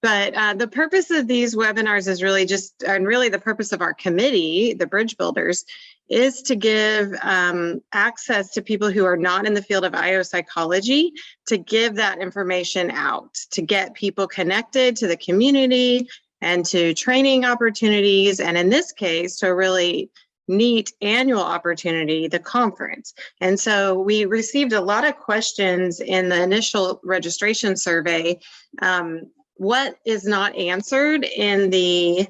But the purpose of these webinars is really just, and really the purpose of our committee, the Bridge Builders, is to give access to people who are not in the field of IO psychology, to give that information out, to get people connected to the community and to training opportunities, and in this case, to a really neat annual opportunity, the conference. And so we received a lot of questions in the initial registration survey. What is not answered in the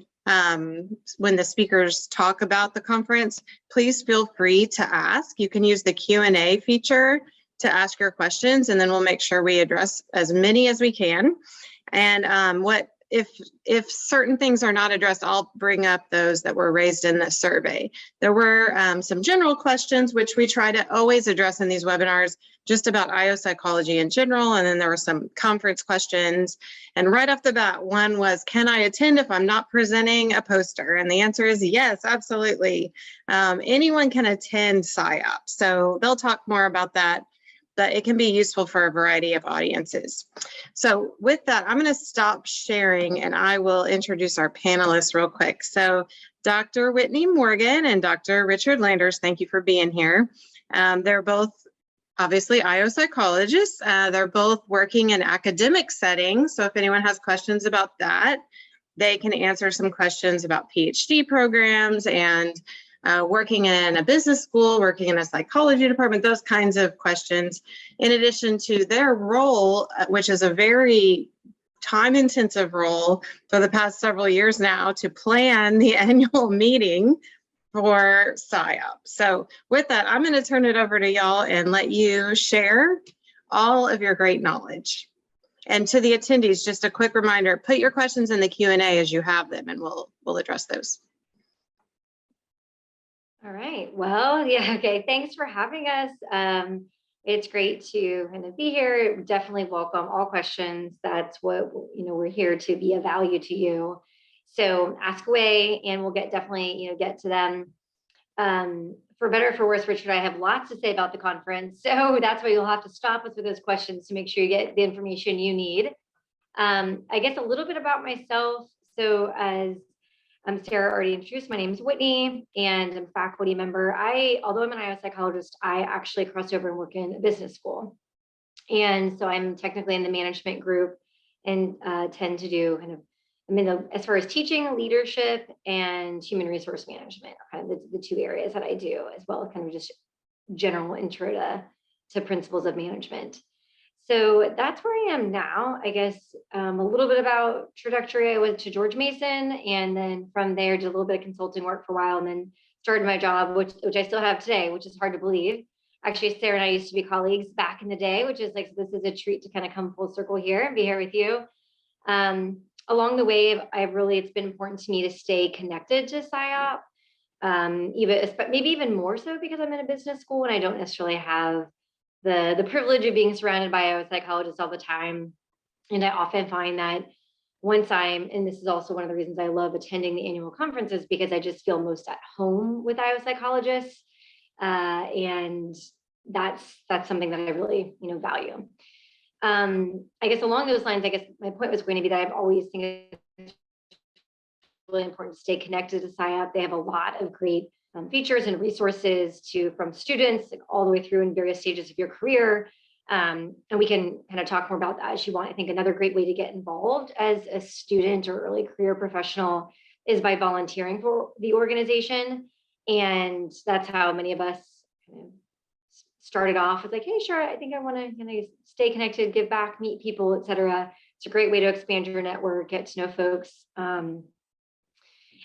when the speakers talk about the conference, please feel free to ask. You can use the Q&A feature to ask your questions, and then we'll make sure we address as many as we can. And if certain things are not addressed, I'll bring up those that were raised in the survey. There were some general questions, which we try to always address in these webinars, just about IO psychology in general. And then there were some conference questions. And right off the bat, one was, can I attend if I'm not presenting a poster? And the answer is yes, absolutely. Anyone can attend SIOP. So they'll talk more about that, but it can be useful for a variety of audiences. So with that, I'm going to stop sharing and I will introduce our panelists real quick. So Dr. Whitney Morgan and Dr. Richard Landers, thank you for being here. They're both obviously IO psychologists. They're both working in academic settings. So if anyone has questions about that, they can answer some questions about PhD programs and working in a business school, working in a psychology department, those kinds of questions, in addition to their role, which is a very time-intensive role for the past several years now, to plan the annual meeting for SIOP. So with that, I'm going to turn it over to y'all and let you share all of your great knowledge. And to the attendees, just a quick reminder, put your questions in the Q&A as you have them, and we'll address those. All right. Well, yeah. Okay. Thanks for having us. It's great to kind of be here. Definitely welcome all questions. That's what, we're here to be of value to you. So ask away, and we'll definitely get to them. For better or for worse, Richard, I have lots to say about the conference. So that's why you'll have to stop us with those questions to make sure you get the information you need. I guess a little bit about myself. So as Sarah already introduced, my name is Whitney, and I'm a faculty member. Although I'm an IO psychologist, I actually crossed over and work in a business school. And so I'm technically in the management group and tend to do as far as teaching, leadership, and human resource management are kind of the two areas that I do, as well as kind of just general intro to principles of management. So that's where I am now. I guess a little bit about trajectory. I went to George Mason, and then from there did a little bit of consulting work for a while, and then started my job, which I still have today, which is hard to believe. Actually, Sarah and I used to be colleagues back in the day, which is this is a treat to kind of come full circle here and be here with you. Along the way, it's been important to me to stay connected to SIOP, maybe even more so because I'm in a business school and I don't necessarily have the privilege of being surrounded by IO psychologists all the time. And I often find that and this is also one of the reasons I love attending the annual conferences, because I just feel most at home with IO psychologists. And that's something that I really, value. I guess along those lines, I guess my point was going to be that I've always think it's really important to stay connected to SIOP. They have a lot of great features and resources from students all the way through in various stages of your career. And we can kind of talk more about that as you want. I think another great way to get involved as a student or early career professional is by volunteering for the organization. And that's how many of us kind of started off with hey, sure, I think I want to stay connected, give back, meet people, etc. It's a great way to expand your network, get to know folks.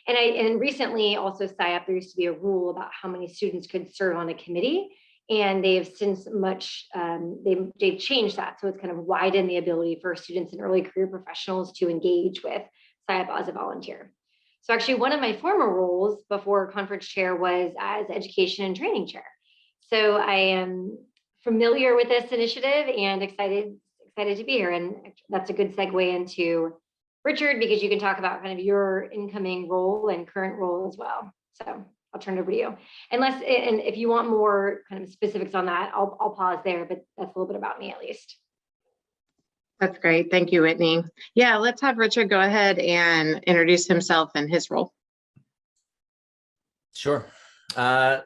And recently also SIOP, there used to be a rule about how many students could serve on a committee, and they've since they've changed that. So it's kind of widened the ability for students and early career professionals to engage with SIOP as a volunteer. So actually one of my former roles before conference chair was as education and training chair. So I am familiar with this initiative and excited to be here. And that's a good segue into Richard, because you can talk about kind of your incoming role and current role as well. So I'll turn it over to you. And if you want more kind of specifics on that, I'll pause there, but that's a little bit about me at least. That's great. Thank you, Whitney. Yeah, let's have Richard go ahead and introduce himself and his role. Sure.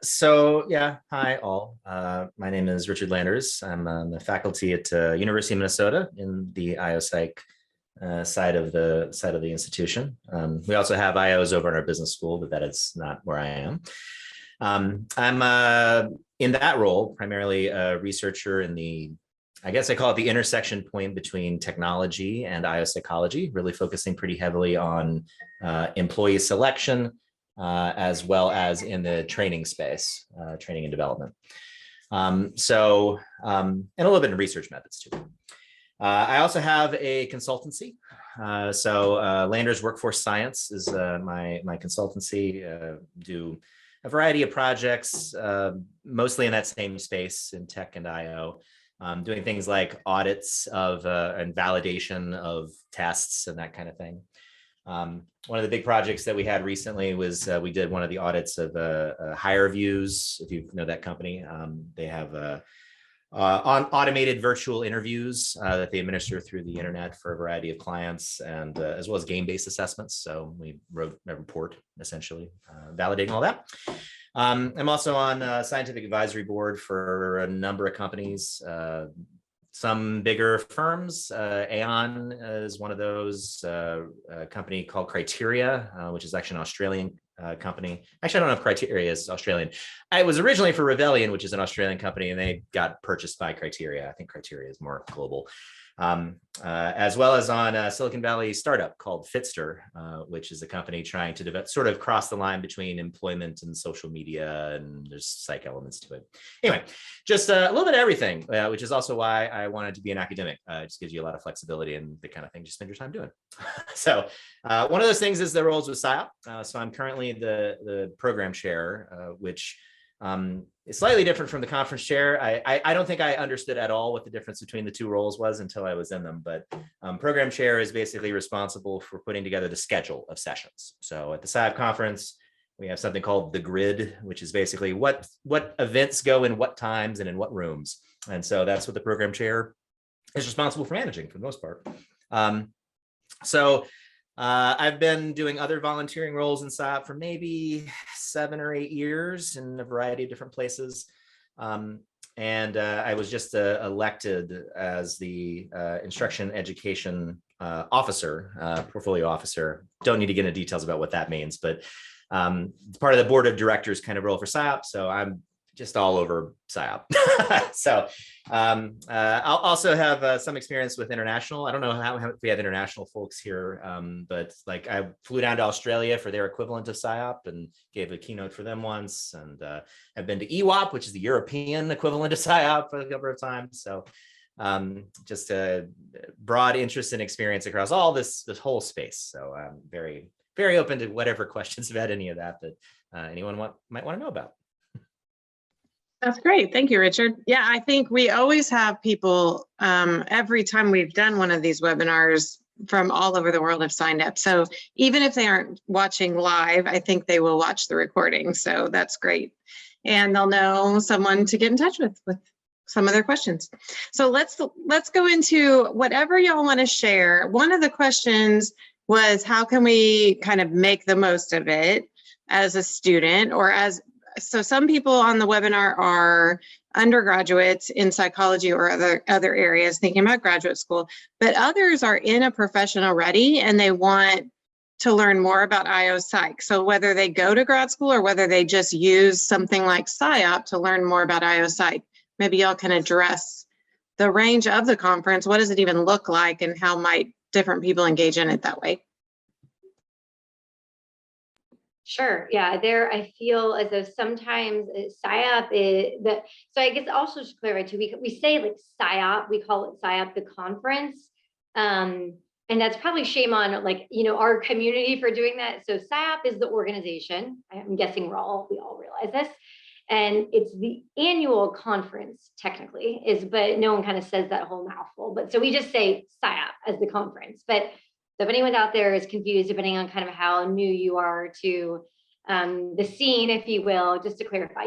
So yeah, hi all. My name is Richard Landers. I'm on the faculty at University of Minnesota in the IO Psych side of the institution. We also have IOs over in our business school, but that is not where I am. I'm in that role primarily a researcher in the, I guess I call it the intersection point between technology and IO psychology, really focusing pretty heavily on employee selection, as well as in the training space, training and development. And a little bit in research methods too. I also have a consultancy. Landers Workforce Science is my consultancy. Do a variety of projects, mostly in that same space in tech and IO. Doing things like audits of and validation of tests and that kind of thing. One of the big projects that we had recently was we did one of the audits of Hire Views, if you know that company. They have automated virtual interviews that they administer through the internet for a variety of clients, and as well as game-based assessments. So we wrote a report essentially validating all that. I'm also on a scientific advisory board for a number of companies, some bigger firms. Aon is one of those, a company called Criteria, which is actually an Australian company. Actually, I don't know if Criteria is Australian. It was originally for Rebellion, which is an Australian company, and they got purchased by Criteria. I think Criteria is more global. As well as on a Silicon Valley startup called Fitster, which is a company trying to sort of cross the line between employment and social media, and there's psych elements to it. Anyway, just a little bit of everything, which is also why I wanted to be an academic. It just gives you a lot of flexibility and the kind of thing you spend your time doing. So one of those things is the roles with SIOP. So I'm currently the program chair, which it's slightly different from the conference chair. I don't think I understood at all what the difference between the two roles was until I was in them, but program chair is basically responsible for putting together the schedule of sessions. So at the SIOP conference, we have something called the grid, which is basically what events go in what times and in what rooms. And so that's what the program chair is responsible for managing for the most part. I've been doing other volunteering roles in SIOP for maybe 7 or 8 years in a variety of different places. I was just elected as the instruction education officer, portfolio officer. Don't need to get into details about what that means, but it's part of the board of directors kind of role for SIOP. So I'm just all over SIOP. I'll also have some experience with international. I don't know if we have international folks here, but like I flew down to Australia for their equivalent of SIOP and gave a keynote for them once. And I've been to EWOP, which is the European equivalent of SIOP, a couple of times. So just a broad interest and experience across all this whole space. So I'm very, very open to whatever questions about any of that anyone might want to know about. That's great. Thank you, Richard. Yeah, I think we always have people, every time we've done one of these webinars, from all over the world have signed up. So even if they aren't watching live, I think they will watch the recording. So that's great. And they'll know someone to get in touch with some of their questions. So let's go into whatever y'all want to share. One of the questions was, how can we kind of make the most of it as a student or so some people on the webinar are undergraduates in psychology or other areas thinking about graduate school, but others are in a profession already and they want to learn more about IO Psych. So whether they go to grad school or whether they just use something like SIOP to learn more about IO Psych, maybe y'all can address the range of the conference. What does it even look like and how might different people engage in it that way? Sure. Yeah, I feel as though sometimes SIOP is so I guess also to clarify too, we say like SIOP, we call it SIOP, the conference. And that's probably shame on our community for doing that. So SIOP is the organization. I'm guessing we all realize this. And it's the annual conference technically but no one kind of says that whole mouthful. But so we just say SIOP as the conference. But so if anyone out there is confused, depending on kind of how new you are to the scene, if you will, just to clarify,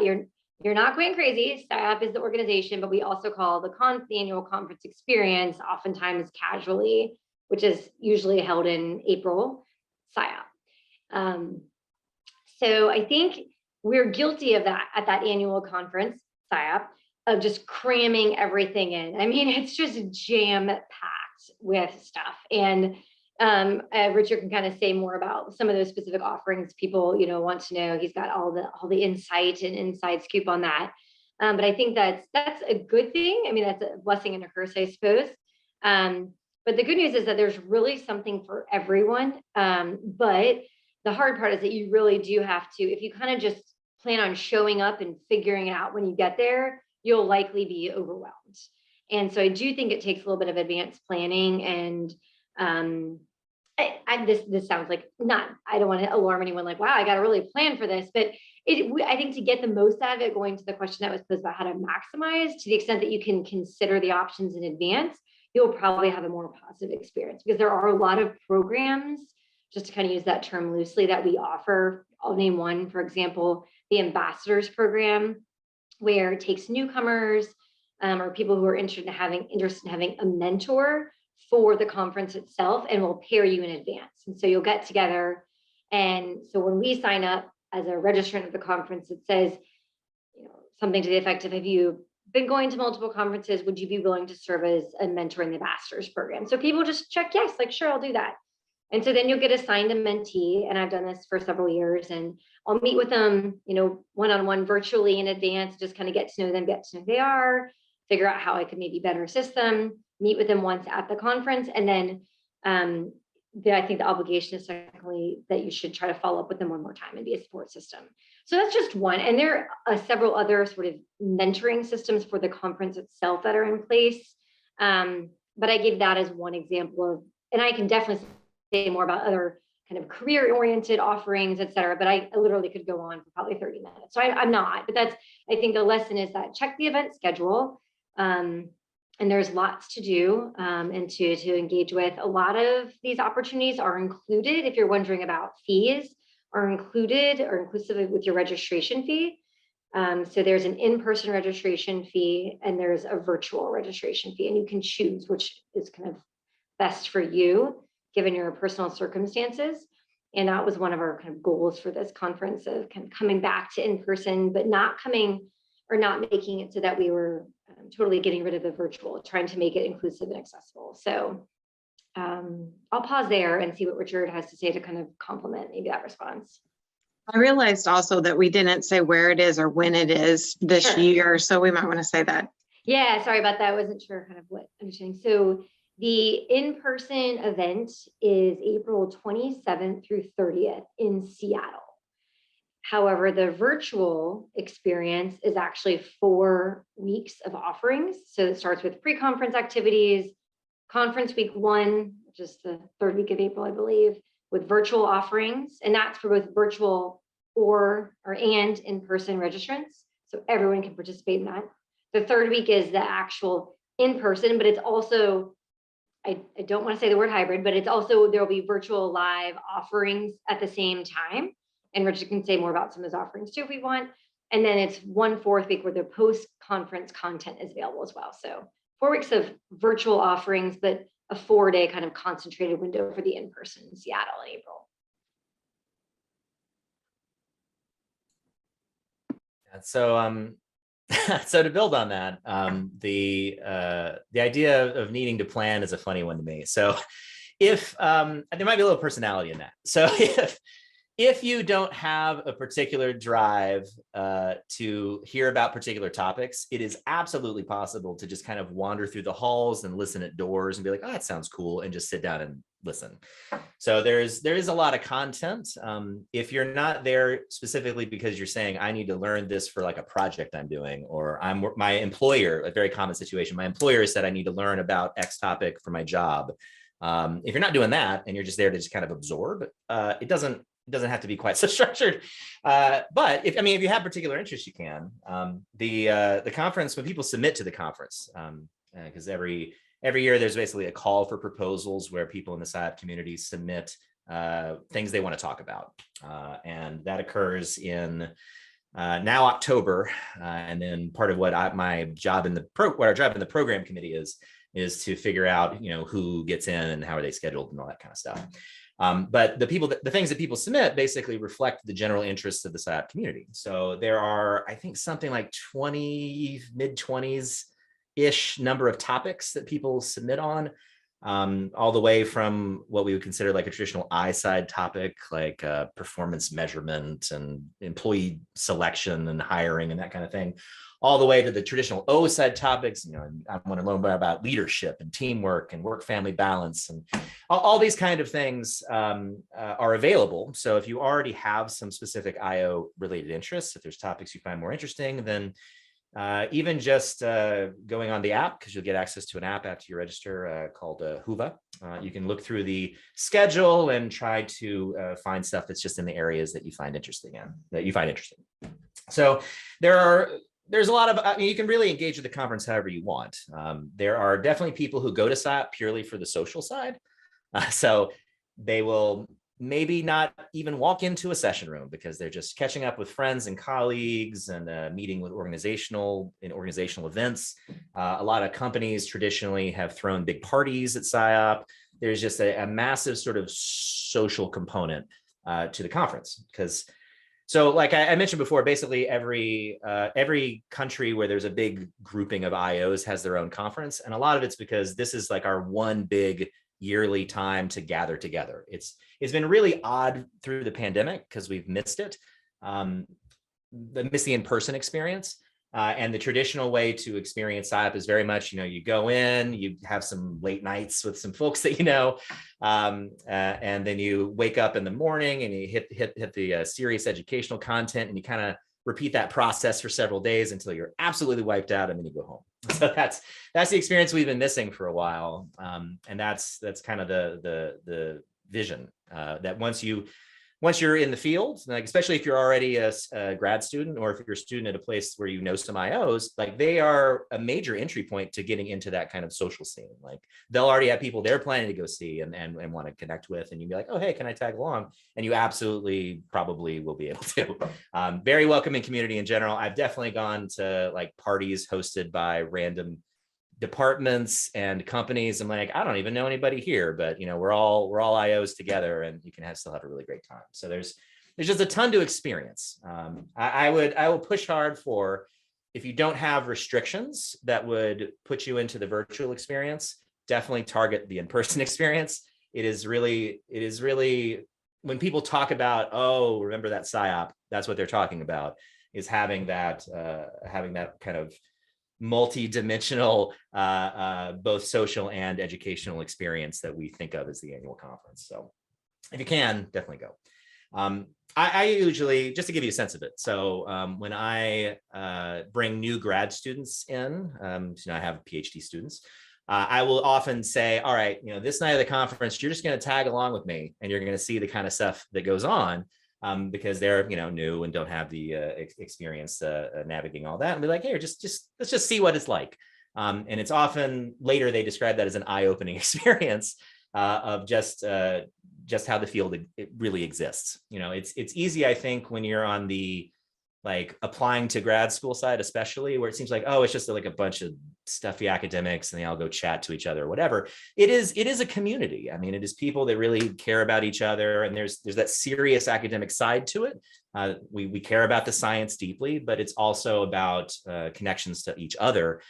you're not going crazy. SIOP is the organization, but we also call the annual conference experience, oftentimes casually, which is usually held in April, SIOP. So I think we're guilty of that at that annual conference, SIOP, of just cramming everything in. I mean, it's just jam-packed with stuff. And Richard can kind of say more about some of those specific offerings people, want to know. He's got all the insight and inside scoop on that. But I think that's a good thing. I mean, that's a blessing and a curse, I suppose. But the good news is that there's really something for everyone. But the hard part is that you really do have to, if you kind of just plan on showing up and figuring it out when you get there, you'll likely be overwhelmed. And so I do think it takes a little bit of advanced planning. And this sounds like I don't want to alarm anyone like, wow, I got to really plan for this. But I think to get the most out of it, going to the question that was posed about how to maximize, to the extent that you can consider the options in advance, you'll probably have a more positive experience, because there are a lot of programs, just to kind of use that term loosely, that we offer. I'll name one, for example, the Ambassadors Program, where it takes newcomers or people who are interested in having a mentor for the conference itself, and will pair you in advance. And so you'll get together. And so when we sign up as a registrant of the conference, it says, something to the effect of, have you been going to multiple conferences? Would you be willing to serve as a mentor in the Ambassadors Program? So people just check yes, like, sure, I'll do that. And so then you'll get assigned a mentee, and I've done this for several years, and I'll meet with them, one-on-one virtually in advance, just kind of get to know them, get to know who they are, figure out how I could maybe better assist them, meet with them once at the conference. And then I think the obligation is secondly that you should try to follow up with them one more time and be a support system. So that's just one. And there are several other sort of mentoring systems for the conference itself that are in place. But I gave that as one example of, and I can definitely say more about other kind of career-oriented offerings, et cetera, but I literally could go on for probably 30 minutes. So I'm not, but I think the lesson is that check the event schedule. And there's lots to do and to engage with. A lot of these opportunities are included, if you're wondering about fees, are included or inclusive with your registration fee. So there's an in-person registration fee and there's a virtual registration fee, and you can choose which is kind of best for you, given your personal circumstances. And that was one of our kind of goals for this conference, of kind of coming back to in-person, but not making it so that we were totally getting rid of the virtual, trying to make it inclusive and accessible. So I'll pause there and see what Richard has to say to kind of complement maybe that response. I realized also that we didn't say where it is or when it is this year, so we might want to say that. Yeah, sorry about that. I wasn't sure kind of what understanding. So the in-person event is April 27th through 30th in Seattle. However, the virtual experience is actually 4 weeks of offerings. So it starts with pre-conference activities, conference week 1, which is the 3rd week of April, I believe, with virtual offerings. And that's for both virtual and in-person registrants. So everyone can participate in that. The 3rd week is the actual in-person, but it's also, I don't want to say the word hybrid, but it's also, there'll be virtual live offerings at the same time. And Richard can say more about some of those offerings too, if we want. And then it's 1/4 week where the post-conference content is available as well. So 4 weeks of virtual offerings, but a 4-day kind of concentrated window for the in-person in Seattle in April. So, so to build on that, the idea of needing to plan is a funny one to me. So if there might be a little personality in that. So if you don't have a particular drive to hear about particular topics, it is absolutely possible to just kind of wander through the halls and listen at doors and be like, oh, that sounds cool, and just sit down and listen. So there is a lot of content. If you're not there specifically because you're saying, I need to learn this for like a project I'm doing, or my employer, a very common situation, my employer said I need to learn about X topic for my job. If you're not doing that and you're just there to just kind of absorb, it doesn't have to be quite so structured. But if you have particular interest, you can. The conference, when people submit to the conference, because every year there's basically a call for proposals where people in the SIOP community submit things they want to talk about. And that occurs in now October, and then part of what my job in the program committee is to figure out, who gets in and how are they scheduled and all that kind of stuff. But the things that people submit basically reflect the general interests of the SIOP community. So there are, I think, something like 20, mid-20s-ish number of topics that people submit on, all the way from what we would consider like a traditional I side topic, like performance measurement and employee selection and hiring and that kind of thing, all the way to the traditional O side topics. I want to learn more about leadership and teamwork and work-family balance, and all these kind of things are available. So if you already have some specific IO related interests, if there's topics you find more interesting, then even just going on the app, because you'll get access to an app after you register called Huva. You can look through the schedule and try to find stuff that's just in the areas that you find interesting. So there's a lot of, you can really engage with the conference however you want. There are definitely people who go to SIOP purely for the social side. So they will maybe not even walk into a session room because they're just catching up with friends and colleagues and meeting with organizational events. A lot of companies traditionally have thrown big parties at SIOP. There's just a massive sort of social component to the conference because, so like I mentioned before, basically every country where there's a big grouping of IOs has their own conference. And a lot of it's because this is like our one big yearly time to gather together. It's been really odd through the pandemic because we've missed it, missed the in-person experience. And the traditional way to experience SIOP is very much, you go in, you have some late nights with some folks that and then you wake up in the morning and you hit the serious educational content, and you kind of repeat that process for several days until you're absolutely wiped out, and then you go home. So that's the experience we've been missing for a while, and that's kind of the vision that once you're in the field, like especially if you're already a grad student, or if you're a student at a place where you know some IOs, like they are a major entry point to getting into that kind of social scene. Like they'll already have people they're planning to go see and want to connect with, and you'd be like, oh, hey, can I tag along? And you absolutely probably will be able to. Very welcoming community in general. I've definitely gone to like parties hosted by random departments and companies. I'm like, I don't even know anybody here, but we're all IOs together, and you can still have a really great time. So there's just a ton to experience. I will push hard for, if you don't have restrictions that would put you into the virtual experience, definitely target the in-person experience. It is really when people talk about, oh, remember that SIOP, that's what they're talking about, is having that kind of multi-dimensional, both social and educational experience that we think of as the annual conference. So if you can, definitely go. I usually, just to give you a sense of it, so when I bring new grad students in, I have PhD students, I will often say, all right, this night of the conference, you're just going to tag along with me, and you're going to see the kind of stuff that goes on. Because they're new and don't have the experience navigating all that, and be like, hey, just let's just see what it's like. And it's often later they describe that as an eye-opening experience of just how the field it really exists. It's easy, I think, when you're on the like applying to grad school side, especially, where it seems like, oh, it's just like a bunch of stuffy academics and they all go chat to each other or whatever. It is a community. I mean, it is people that really care about each other, and there's that serious academic side to it. We care about the science deeply, but it's also about connections to each other,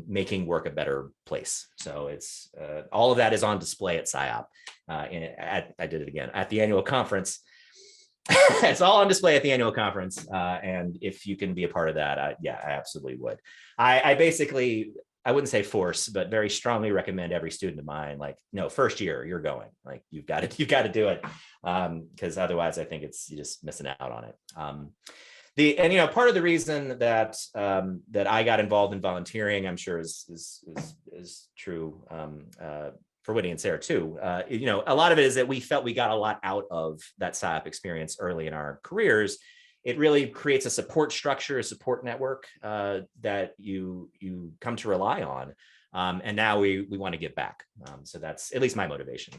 making work a better place. So it's all of that is on display at SIOP. I did it again at the annual conference. It's all on display at the annual conference. And if you can be a part of that, I absolutely would. I basically, I wouldn't say force, but very strongly recommend every student of mine, like, no, first year you're going, like, you've got to do it. Because otherwise I think you're just missing out on it. Part of the reason that I got involved in volunteering, I'm sure is true for Whitney and Sarah too. A lot of it is that we felt we got a lot out of that SIOP experience early in our careers. It really creates a support structure, a support network that you come to rely on. And now we want to give back. So that's at least my motivation.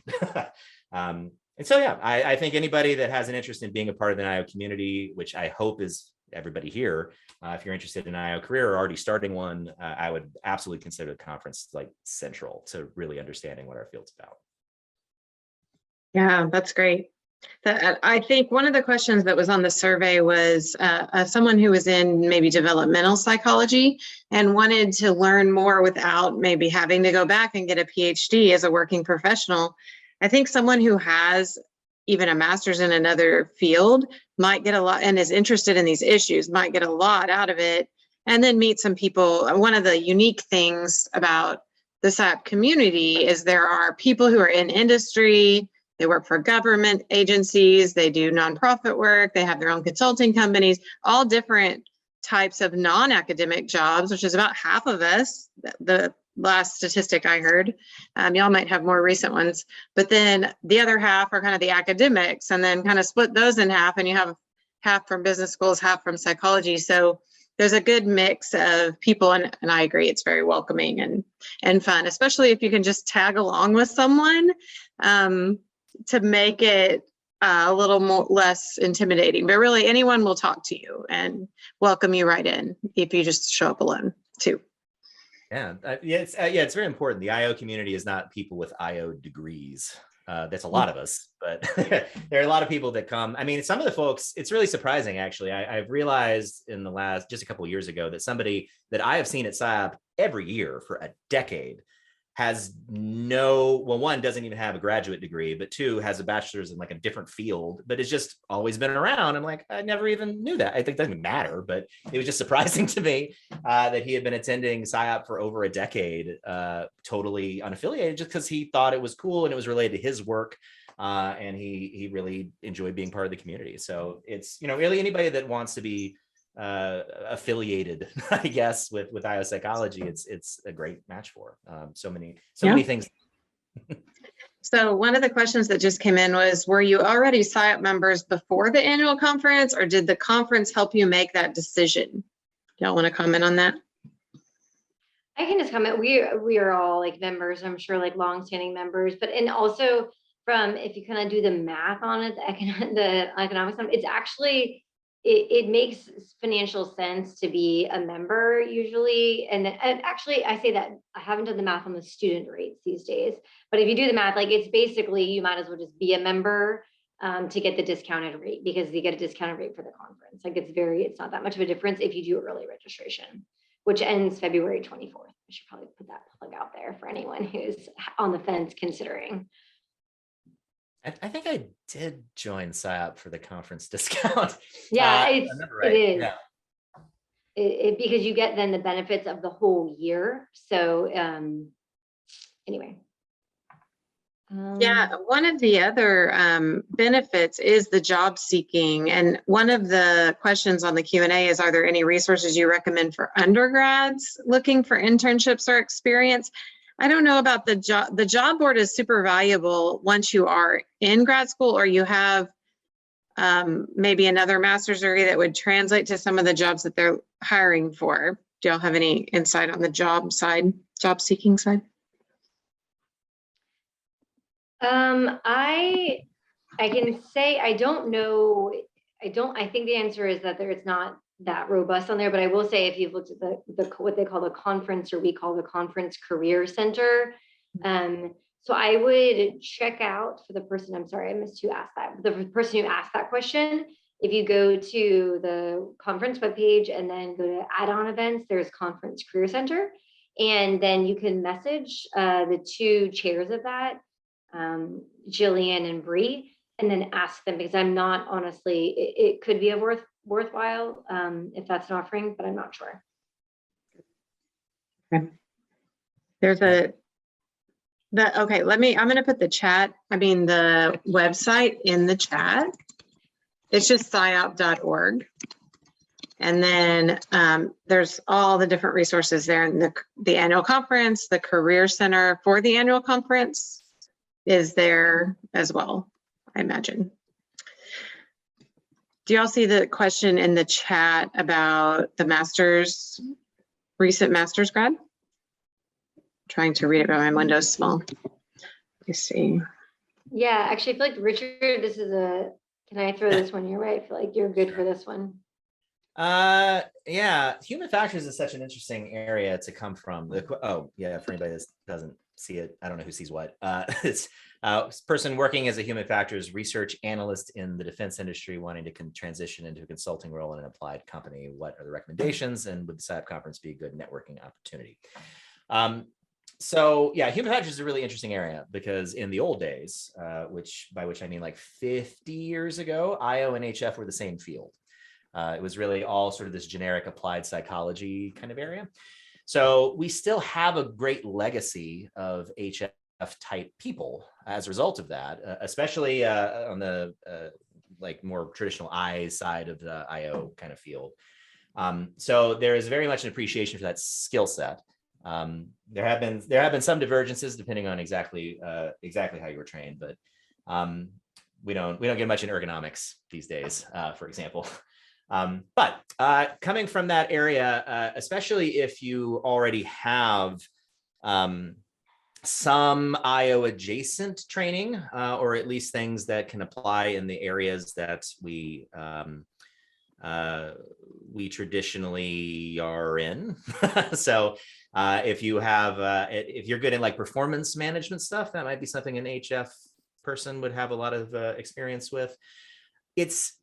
And so, yeah, I think anybody that has an interest in being a part of the IO community, which I hope is everybody here, if you're interested in an IO career or already starting one, I would absolutely consider the conference like central to really understanding what our field's about. Yeah, that's great. I think one of the questions that was on the survey was someone who was in maybe developmental psychology and wanted to learn more without maybe having to go back and get a PhD as a working professional. I think someone who has even a master's in another field might get a lot, and is interested in these issues, might get a lot out of it, and then meet some people. One of the unique things about the SIOP community is there are people who are in industry. They work for government agencies, they do nonprofit work, they have their own consulting companies, all different types of non-academic jobs, which is about half of us, the last statistic I heard. Y'all might have more recent ones, but then the other half are kind of the academics, and then kind of split those in half, and you have half from business schools, half from psychology. So there's a good mix of people, and I agree, it's very welcoming and fun, especially if you can just tag along with someone. To make it a little more less intimidating, but really anyone will talk to you and welcome you right in if you just show up alone too. Yeah, it's very important. The IO community is not people with IO degrees. That's a lot of us, but there are a lot of people that come. I mean, some of the folks, it's really surprising, actually. I've realized in the last, just a couple of years ago, that somebody that I have seen at SIOP every year for a decade has one, doesn't even have a graduate degree, but two, has a bachelor's in like a different field, but has just always been around. I'm like, I never even knew that. I think it doesn't matter, but it was just surprising to me that he had been attending SIOP for over a decade, totally unaffiliated, just because he thought it was cool and it was related to his work. And he really enjoyed being part of the community. So it's, really anybody that wants to be affiliated, I guess, with IO psychology, it's a great match for so many things. So one of the questions that just came in was, were you already SIOP members before the annual conference, or did the conference help you make that decision? Y'all want to comment on that? I can just comment. We are all like members, I'm sure, like longstanding members, and also from, if you kind of do the math on it, the economics, it's actually, it makes financial sense to be a member usually. And actually, I say that I haven't done the math on the student rates these days, but if you do the math, like it's basically, you might as well just be a member to get the discounted rate, because you get a discounted rate for the conference. Like it's not that much of a difference if you do early registration, which ends February 24th. I should probably put that plug out there for anyone who's on the fence considering. I think I did join SIOP for the conference discount. Yeah, right. It is. Yeah. Because you get then the benefits of the whole year. So anyway. Yeah, one of the other benefits is the job seeking. And one of the questions on the Q&A is, are there any resources you recommend for undergrads looking for internships or experience? I don't know about the job. The job board is super valuable once you are in grad school, or you have maybe another master's degree that would translate to some of the jobs that they're hiring for. Do y'all have any insight on the job seeking side? I can say I don't know. I think the answer is that it's not that robust on there, but I will say, if you've looked at the what they call the conference, or we call the conference career center, so I would check out for the person, I'm sorry, I missed who asked that, the person who asked that question. If you go to the conference webpage and then go to add-on events, there's conference career center, and then you can message the two chairs of that, Jillian and Bree, and then ask them, because I'm not, honestly, it could be a worthwhile if that's an offering, but I'm not sure. Okay. There's okay, I'm going to put the website in the chat. It's just siop.org. And then there's all the different resources there, and the annual conference, the career center for the annual conference is there as well, I imagine. Do y'all see the question in the chat about the recent master's grad? I'm trying to read it, but my window's small. Let me see. Yeah, actually, I feel like Richard, can I throw this one your way? I feel like you're good for this one. Yeah, human factors is such an interesting area to come from. Oh, yeah, for anybody that doesn't see it, I don't know who sees what. It's person working as a human factors research analyst in the defense industry wanting to transition into a consulting role in an applied company. What are the recommendations, and would the SIOP conference be a good networking opportunity? So yeah, human factors is a really interesting area because in the old days, by which I mean like 50 years ago, IO and HF were the same field. It was really all sort of this generic applied psychology kind of area. So we still have a great legacy of HF type people as a result of that, especially on the like more traditional I side of the IO kind of field. So there is very much an appreciation for that skill set. There have been some divergences depending on exactly how you were trained, but we don't get much in ergonomics these days, for example. But coming from that area, especially if you already have some IO adjacent training, or at least things that can apply in the areas that we traditionally are in. So if you're good in like performance management stuff, that might be something an HF person would have a lot of experience with. It's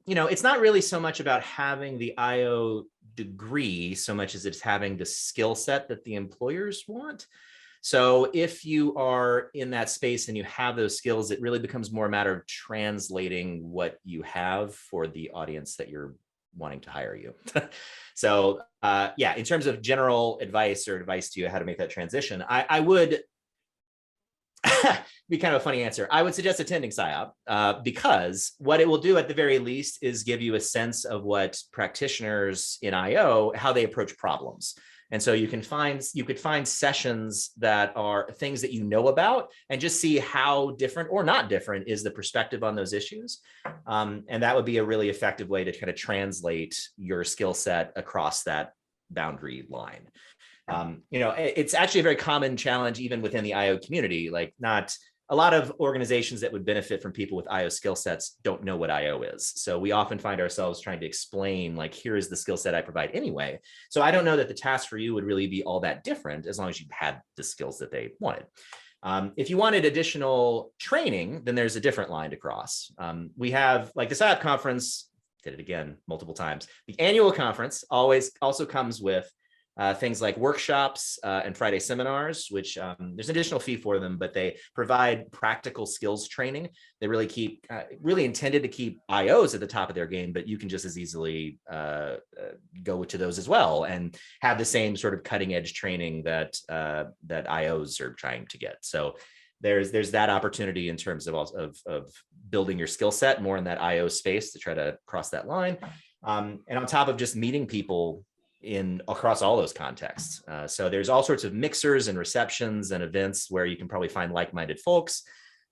not really so much about having the IO degree so much as it's having the skill set that the employers want. So if you are in that space and you have those skills, it really becomes more a matter of translating what you have for the audience that you're wanting to hire you. So yeah, in terms of general advice to you how to make that transition, I would be kind of a funny answer. I would suggest attending SIOP because what it will do at the very least is give you a sense of what practitioners in IO, how they approach problems. And so you could find sessions that are things that you know about and just see how different or not different is the perspective on those issues. And that would be a really effective way to kind of translate your skill set across that boundary line. It's actually a very common challenge even within the IO community. Like not a lot of organizations that would benefit from people with IO skill sets don't know what IO is. So we often find ourselves trying to explain, like, here is the skill set I provide anyway. So I don't know that the task for you would really be all that different as long as you had the skills that they wanted. If you wanted additional training, then there's a different line to cross. We have, like, the SIOP conference, did it again multiple times. The annual conference also comes with things like workshops and Friday seminars, which there's an additional fee for them, but they provide practical skills training. They really intended to keep IOs at the top of their game, but you can just as easily go to those as well and have the same sort of cutting edge training that IOs are trying to get. So there's that opportunity in terms of building your skill set more in that IO space to try to cross that line. And on top of just meeting people across all those contexts. So there's all sorts of mixers and receptions and events where you can probably find like-minded folks.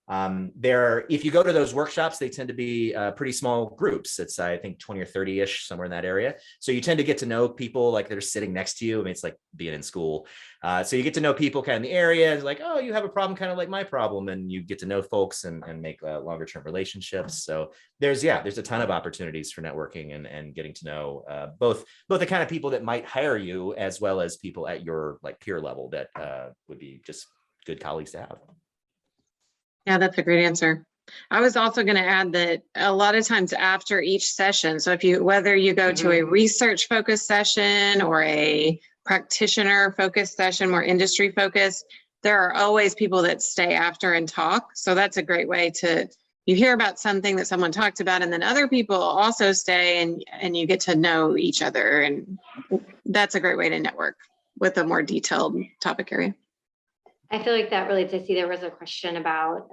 If you go to those workshops, they tend to be pretty small groups. It's, I think, 20 or 30-ish, somewhere in that area. So you tend to get to know people like they're sitting next to you. I mean, it's like being in school. So you get to know people kind of in the area. It's like, oh, you have a problem kind of like my problem. And you get to know folks and make longer term relationships. So there's a ton of opportunities for networking and getting to know both the kind of people that might hire you as well as people at your like peer level that would be just good colleagues to have. Yeah, that's a great answer. I was also going to add that a lot of times after each session, so whether you go to a research focused session or a practitioner focused session, more industry focused, there are always people that stay after and talk. So that's a great way you hear about something that someone talked about, and then other people also stay and you get to know each other. And that's a great way to network with a more detailed topic area. I feel like that relates. I see there was a question about,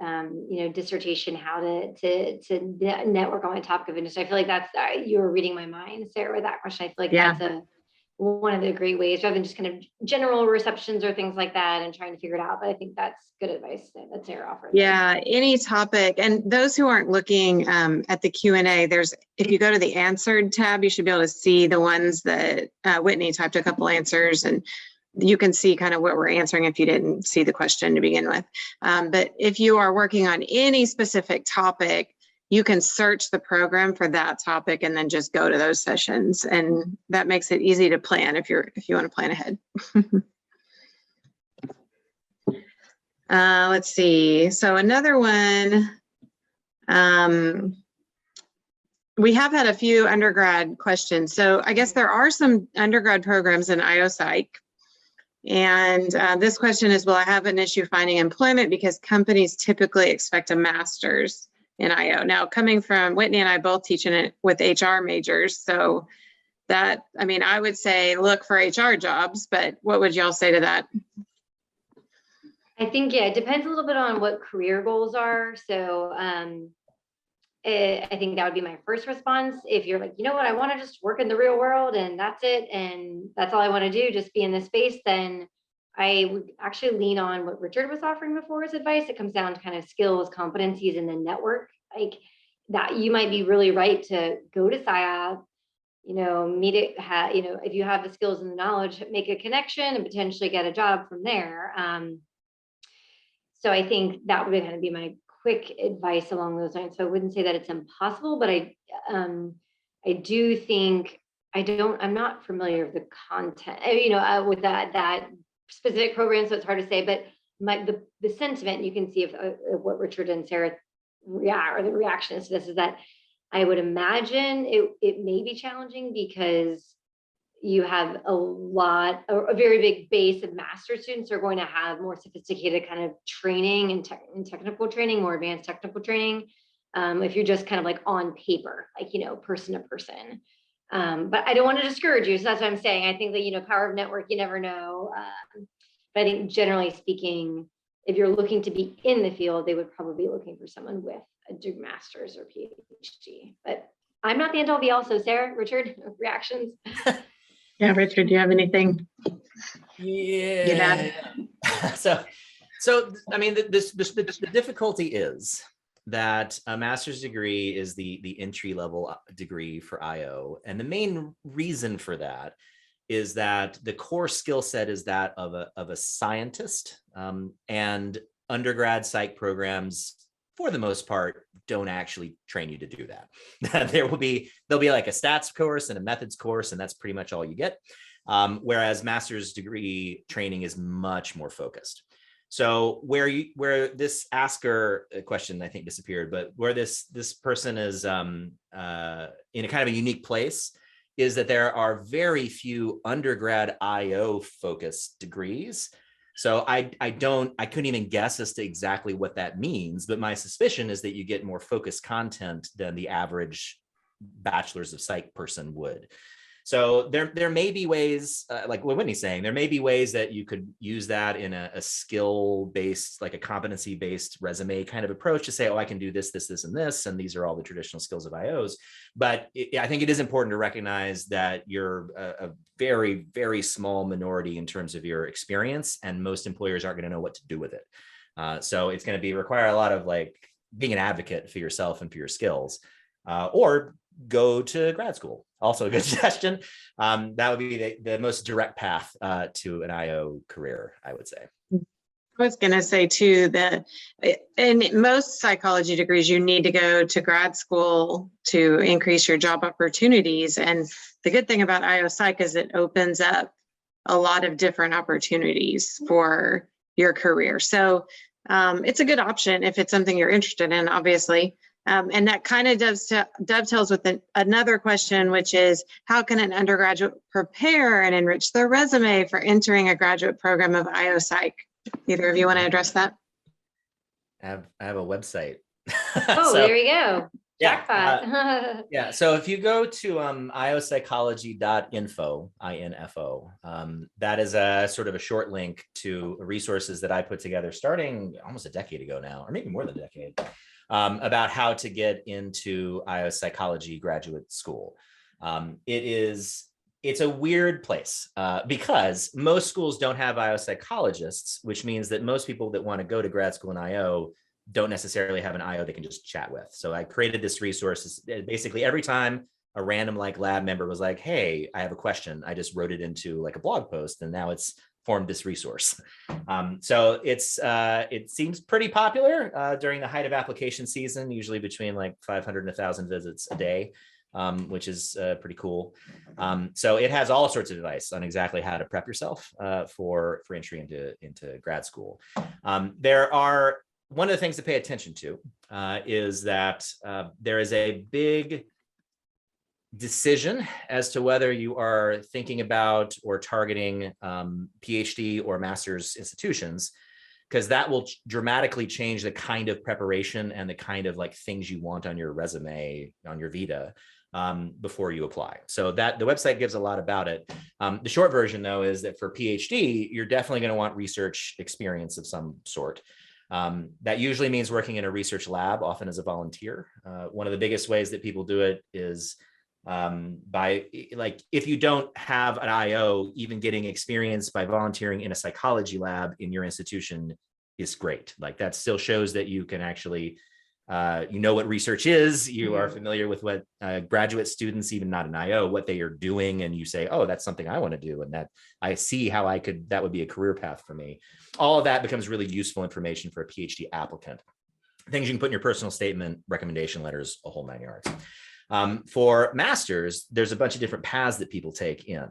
dissertation, how to network on the topic of industry. I feel like that's, you were reading my mind, Sarah, with that question. I feel like that's one of the great ways, rather than just kind of general receptions or things like that and trying to figure it out. But I think that's good advice that Sarah offered. Yeah, any topic. And those who aren't looking at the Q&A, if you go to the answered tab, you should be able to see the ones that Whitney typed a couple answers, and you can see kind of what we're answering if you didn't see the question to begin with. But if you are working on any specific topic, you can search the program for that topic and then just go to those sessions. And that makes it easy to plan if you want to plan ahead. Let's see. So another one, we have had a few undergrad questions. So I guess there are some undergrad programs in IO Psych. And this question is, will I have an issue finding employment because companies typically expect a master's in IO? Now, coming from Whitney and I both teaching it with HR majors. So that, I mean, I would say look for HR jobs, but what would y'all say to that? I think, yeah, it depends a little bit on what career goals are. So I think that would be my first response. If you're like, you know what, I want to just work in the real world and that's it, and that's all I want to do, just be in this space, then I would actually lean on what Richard was offering before as advice. It comes down to kind of skills, competencies, and then network. Like that, you might be really right to go to SIOP, meet it, if you have the skills and the knowledge, make a connection and potentially get a job from there. So I think that would kind of be my quick advice along those lines. So I wouldn't say that it's impossible, but I do think I'm not familiar with the content, with that specific program, so it's hard to say. But the sentiment, you can see of what Richard and Sarah or the reaction is to this, is that I would imagine it may be challenging because you have a very big base of master's students who are going to have more sophisticated kind of training and technical training, more advanced technical training. If you're just kind of like on paper, like, person to person. But I don't want to discourage you. So that's what I'm saying. I think that, power of network, you never know. But I think generally speaking, if you're looking to be in the field, they would probably be looking for someone with a master's or PhD. But I'm not the end all be all. So Sarah, Richard, reactions? Yeah, Richard, do you have anything? Yeah. So I mean, the difficulty is that a master's degree is the entry level degree for IO, and the main reason for that is that the core skill set is that of a scientist, and undergrad psych programs, for the most part, don't actually train you to do that. There'll be like a stats course and a methods course, and that's pretty much all you get. Whereas master's degree training is much more focused. So where this asker question, I think, disappeared, but where this person is in a kind of a unique place is that there are very few undergrad IO focused degrees. So I couldn't even guess as to exactly what that means, but my suspicion is that you get more focused content than the average bachelor's of psych person would. So there may be ways, like what Whitney's saying, there may be ways that you could use that in a skill-based, like a competency-based resume kind of approach to say, oh, I can do this, this, this, and this, and these are all the traditional skills of IOs. But I think it is important to recognize that you're a very, very small minority in terms of your experience, and most employers aren't going to know what to do with it. So it's going to require a lot of like being an advocate for yourself and for your skills, or go to grad school. Also a good suggestion. That would be the most direct path to an IO career, I would say. I was going to say too that in most psychology degrees, you need to go to grad school to increase your job opportunities. And the good thing about IO Psych is it opens up a lot of different opportunities for your career. So it's a good option if it's something you're interested in, obviously. And that kind of dovetails with another question, which is, how can an undergraduate prepare and enrich their resume for entering a graduate program of IO Psych? Either of you want to address that? I have a website. Oh, so, there we go. Jackpot. Yeah. So if you go to iopsychology.info, info, that is a sort of a short link to resources that I put together starting almost a decade ago now, or maybe more than a decade. About how to get into IO psychology graduate school. It's a weird place because most schools don't have IO psychologists, which means that most people that want to go to grad school in IO don't necessarily have an IO they can just chat with. So I created this resource. Basically, every time a random like lab member was like, hey, I have a question, I just wrote it into like a blog post, and now it's formed this resource. So it seems pretty popular during the height of application season, usually between like 500 and 1,000 visits a day, which is pretty cool. So it has all sorts of advice on exactly how to prep yourself for entry into grad school. One of the things to pay attention to is that there is a big decision as to whether you are thinking about or targeting PhD or master's institutions, because that will dramatically change the kind of preparation and the kind of like things you want on your resume, on your vita, before you apply. So that the website gives a lot about it. The short version though is that for PhD, you're definitely going to want research experience of some sort. That usually means working in a research lab, often as a volunteer. One of the biggest ways that people do it is by, like, if you don't have an IO, even getting experience by volunteering in a psychology lab in your institution is great. Like, that still shows that you can actually, you know what research is, you are familiar with what graduate students, even not an IO, what they are doing, and you say, oh, that's something I want to do, and that I see how that would be a career path for me. All of that becomes really useful information for a PhD applicant. Things you can put in your personal statement, recommendation letters, a whole 9 yards. For masters, there's a bunch of different paths that people take in.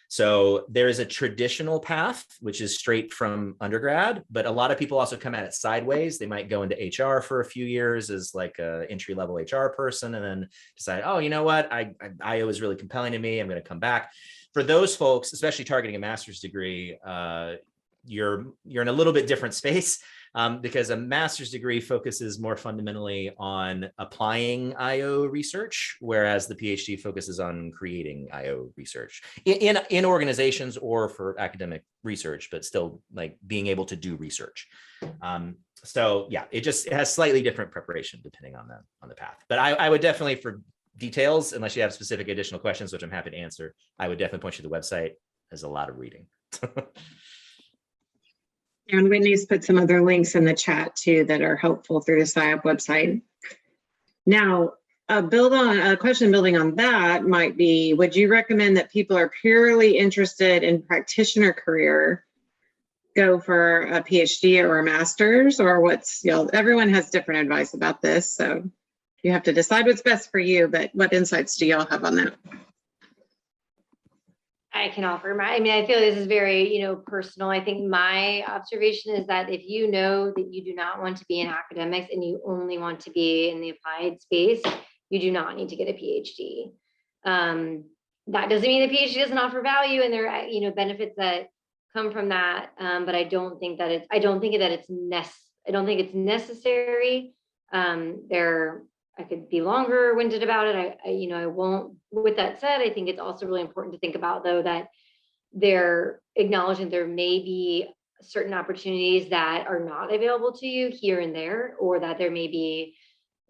So there is a traditional path, which is straight from undergrad, but a lot of people also come at it sideways. They might go into HR for a few years as like a entry-level HR person, and then decide, oh, you know what, IO is really compelling to me, I'm going to come back. For those folks, especially targeting a master's degree, you're in a little bit different space. Because a master's degree focuses more fundamentally on applying IO research, whereas the PhD focuses on creating IO research in organizations or for academic research, but still like being able to do research. So yeah, it has slightly different preparation depending on the path. But I would definitely, for details, unless you have specific additional questions, which I'm happy to answer, I would definitely point you to the website. There's a lot of reading. And Whitney's put some other links in the chat too that are helpful through the SIOP website. Now, a question building on that might be, would you recommend that people are purely interested in practitioner career go for a PhD or a master's, or everyone has different advice about this, so you have to decide what's best for you, but what insights do y'all have on that? I can offer I feel this is very, personal. I think my observation is that if you know that you do not want to be in academics and you only want to be in the applied space, you do not need to get a PhD. That doesn't mean the PhD doesn't offer value, and there are, benefits that come from that. But I don't think that it's necessary. I could be longer winded about it. I won't. With that said, I think it's also really important to think about, though, that they're acknowledging there may be certain opportunities that are not available to you here and there, or that there may be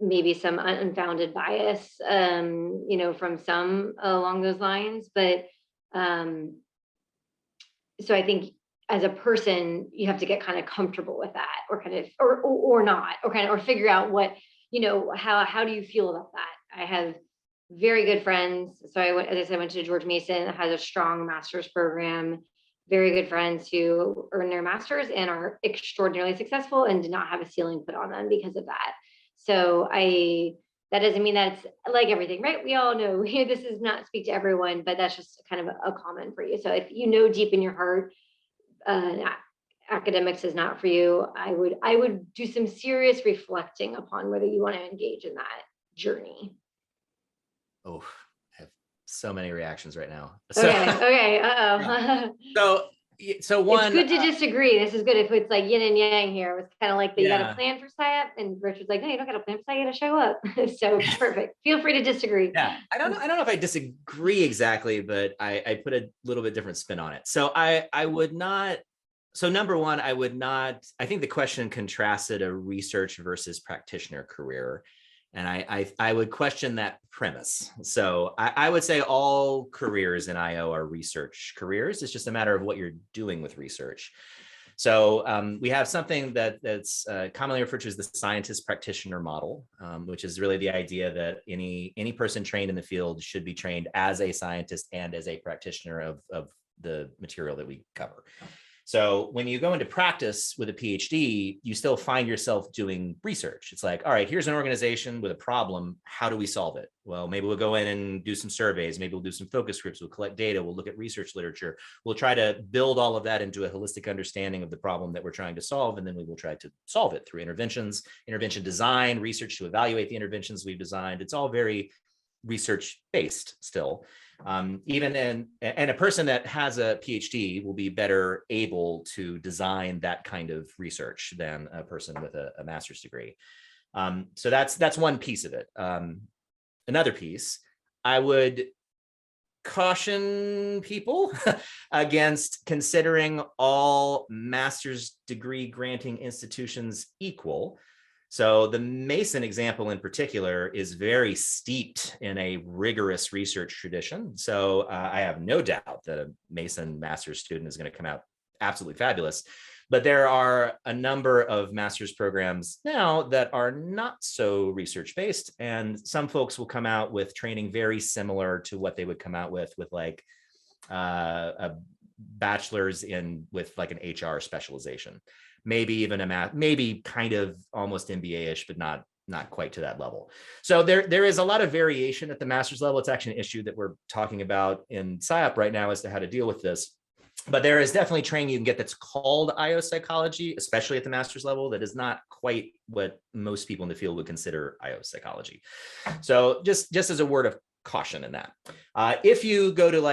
maybe some unfounded bias, from some along those lines. But so I think as a person, you have to get kind of comfortable with that, or kind of, or not, or figure out what, how do you feel about that? I have very good friends. So I went to George Mason, that has a strong master's program, very good friends who earn their master's and are extraordinarily successful and did not have a ceiling put on them because of that. So that doesn't mean that it's like everything, right? We all know this does not speak to everyone, but that's just kind of a comment for you. So if you know deep in your heart, academics is not for you, I would do some serious reflecting upon whether you want to engage in that journey. Oh, I have so many reactions right now. Okay. So one, it's good to disagree. This is good if it's like yin and yang here. It's kind of like you got a plan for SIOP, and Rich was like, no, you don't got a plan for SIOP, you got to show up. So perfect. Feel free to disagree. Yeah, I don't know if I disagree exactly, but I put a little bit different spin on it. So I would not. So number one, I think the question contrasted a research versus practitioner career. And I would question that premise. So I would say all careers in IO are research careers. It's just a matter of what you're doing with research. So we have something that's commonly referred to as the scientist practitioner model, which is really the idea that any person trained in the field should be trained as a scientist and as a practitioner of the material that we cover. So when you go into practice with a PhD, you still find yourself doing research. It's like, all right, here's an organization with a problem. How do we solve it? Well, maybe we'll go in and do some surveys. Maybe we'll do some focus groups. We'll collect data. We'll look at research literature. We'll try to build all of that into a holistic understanding of the problem that we're trying to solve. And then we will try to solve it through interventions, intervention design, research to evaluate the interventions we've designed. It's all very research based still. And a person that has a PhD will be better able to design that kind of research than a person with a master's degree. So that's one piece of it. Another piece, I would caution people against considering all master's degree granting institutions equal. So the Mason example in particular is very steeped in a rigorous research tradition. So I have no doubt that a Mason master's student is going to come out absolutely fabulous. But there are a number of master's programs now that are not so research-based. And some folks will come out with training very similar to what they would come out with like a bachelor's with like an HR specialization. Maybe even maybe kind of almost MBA-ish, but not quite to that level. So there is a lot of variation at the master's level. It's actually an issue that we're talking about in SIOP right now as to how to deal with this. But there is definitely training you can get that's called IO psychology, especially at the master's level, that is not quite what most people in the field would consider IO psychology. So just as a word of caution in that. If you go to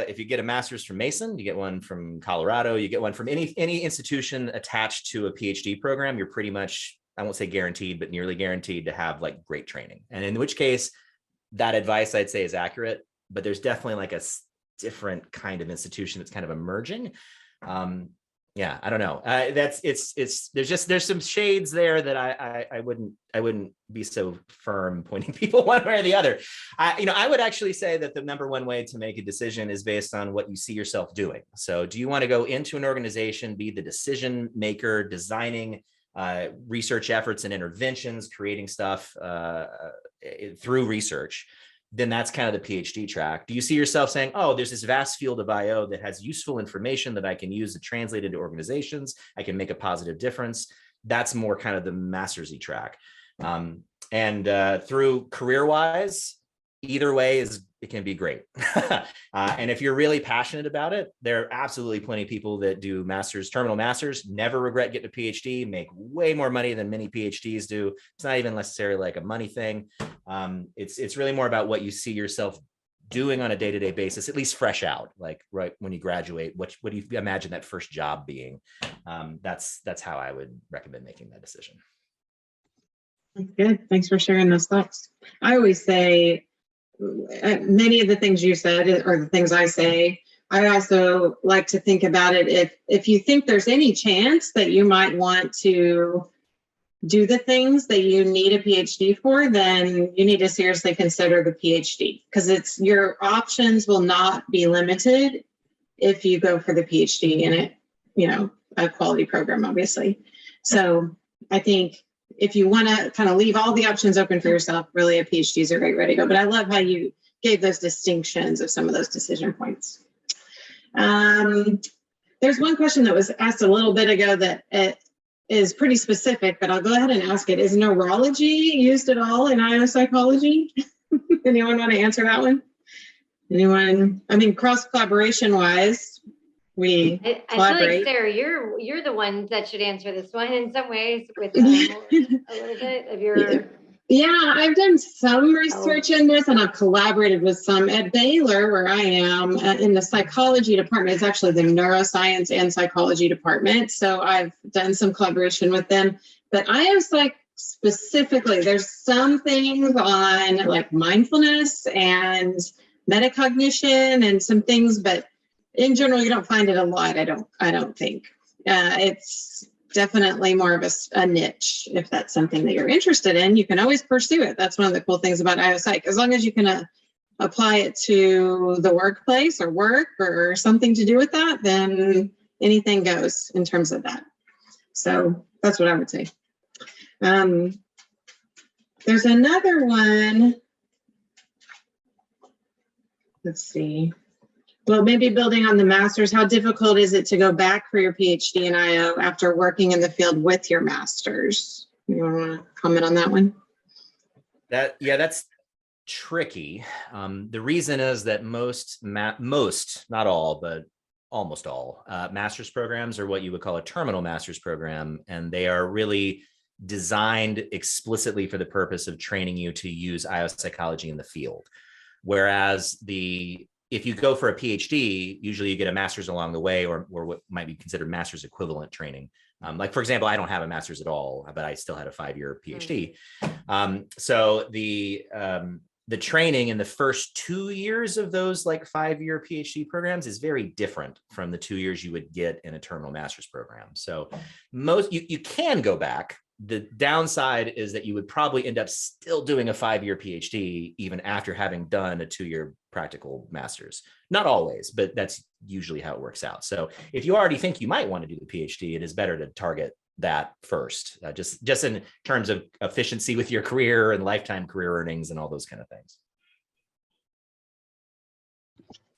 if you get a master's from Mason, you get one from Colorado, you get one from any institution attached to a PhD program, you're pretty much, I won't say guaranteed, but nearly guaranteed to have like great training. And in which case that advice I'd say is accurate, but there's definitely like a different kind of institution that's kind of emerging. Yeah, I don't know. There's some shades there that I wouldn't be so firm pointing people one way or the other. I would actually say that the number one way to make a decision is based on what you see yourself doing. So do you want to go into an organization, be the decision maker, designing research efforts and interventions, creating stuff through research? Then that's kind of the PhD track. Do you see yourself saying, oh, there's this vast field of IO that has useful information that I can use to translate into organizations, I can make a positive difference? That's more kind of the master's-y track. Through career-wise, either way it can be great. And if you're really passionate about it, there are absolutely plenty of people that do terminal masters, never regret getting a PhD, make way more money than many PhDs do. It's not even necessarily like a money thing. It's really more about what you see yourself doing on a day-to-day basis, at least fresh out, like right when you graduate, what do you imagine that first job being? That's how I would recommend making that decision. Good. Thanks for sharing those thoughts. I always say, many of the things you said are the things I say. I also like to think about it if you think there's any chance that you might want to do the things that you need a PhD for, then you need to seriously consider the PhD, because your options will not be limited if you go for the PhD in it, a quality program, obviously. So I think if you want to kind of leave all the options open for yourself, really a PhD is a great way to go. But I love how you gave those distinctions of some of those decision points. There's one question that was asked a little bit ago that it is pretty specific, but I'll go ahead and ask it. Is neurology used at all in IO psychology? Anyone want to answer that one? Anyone? I mean, cross collaboration wise, I feel like, Sarah, you're the one that should answer this one in some ways with a little bit of your. Yeah, I've done some research in this, and I've collaborated with some at Baylor, where I am in the psychology department. It's actually the neuroscience and psychology department. So I've done some collaboration with them. But IO Psych specifically, there's some things on like mindfulness and metacognition and some things, but in general, you don't find it a lot. I don't think. It's definitely more of a niche. If that's something that you're interested in, you can always pursue it. That's one of the cool things about IO Psych. As long as you can apply it to the workplace or work or something to do with that, then anything goes in terms of that. So that's what I would say. There's another one. Let's see. Well, maybe building on the master's, how difficult is it to go back for your PhD in IO after working in the field with your master's? You want to comment on that one? That's tricky. The reason is that most, not all, but almost all master's programs are what you would call a terminal master's program, and they are really designed explicitly for the purpose of training you to use IO psychology in the field. Whereas if you go for a PhD, usually you get a master's along the way, or what might be considered master's equivalent training. Like, for example, I don't have a master's at all, but I still had a 5-year PhD. So the training in the first 2 years of those like 5-year PhD programs is very different from the 2 years you would get in a terminal master's program. So you can go back. The downside is that you would probably end up still doing a 5-year PhD even after having done a 2-year practical master's. Not always, but that's usually how it works out. So if you already think you might want to do the PhD, it is better to target that first, just in terms of efficiency with your career and lifetime career earnings and all those kind of things.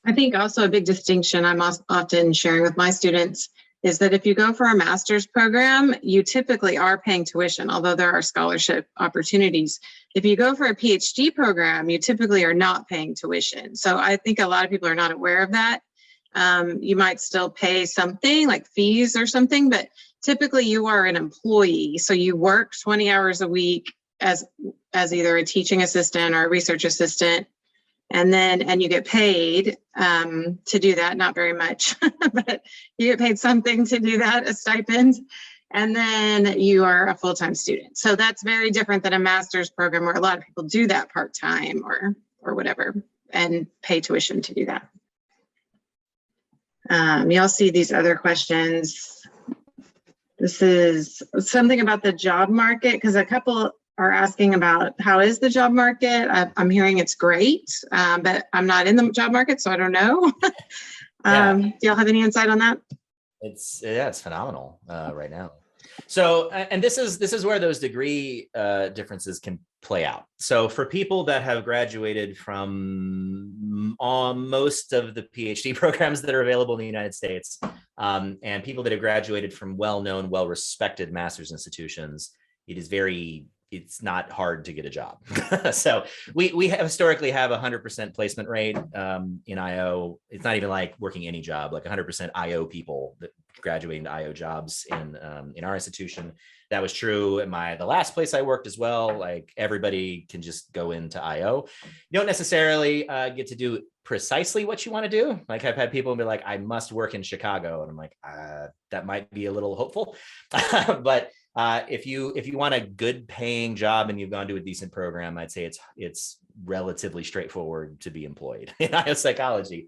I think also a big distinction I'm often sharing with my students is that if you go for a master's program, you typically are paying tuition, although there are scholarship opportunities. If you go for a PhD program, you typically are not paying tuition. So I think a lot of people are not aware of that. You might still pay something like fees or something, but typically you are an employee. So you work 20 hours a week as either a teaching assistant or a research assistant. And you get paid to do that, not very much, but you get paid something to do that, a stipend, and then you are a full-time student. So that's very different than a master's program where a lot of people do that part-time or whatever and pay tuition to do that. You'll see these other questions. This is something about the job market, because a couple are asking about how is the job market. I'm hearing it's great, but I'm not in the job market, so I don't know. Do y'all have any insight on that? It's phenomenal right now. So, and this is where those degree differences can play out. So for people that have graduated from most of the PhD programs that are available in the United States, and people that have graduated from well-known, well-respected master's institutions, it's not hard to get a job. So we historically have 100% placement rate in IO. It's not even like working any job, like 100% IO people that graduating to IO jobs in our institution. That was true in the last place I worked as well. Like everybody can just go into IO. You don't necessarily get to do precisely what you want to do. Like I've had people be like, I must work in Chicago. And I'm like, that might be a little hopeful, but if you want a good paying job and you've gone to a decent program, I'd say it's relatively straightforward to be employed in IO psychology.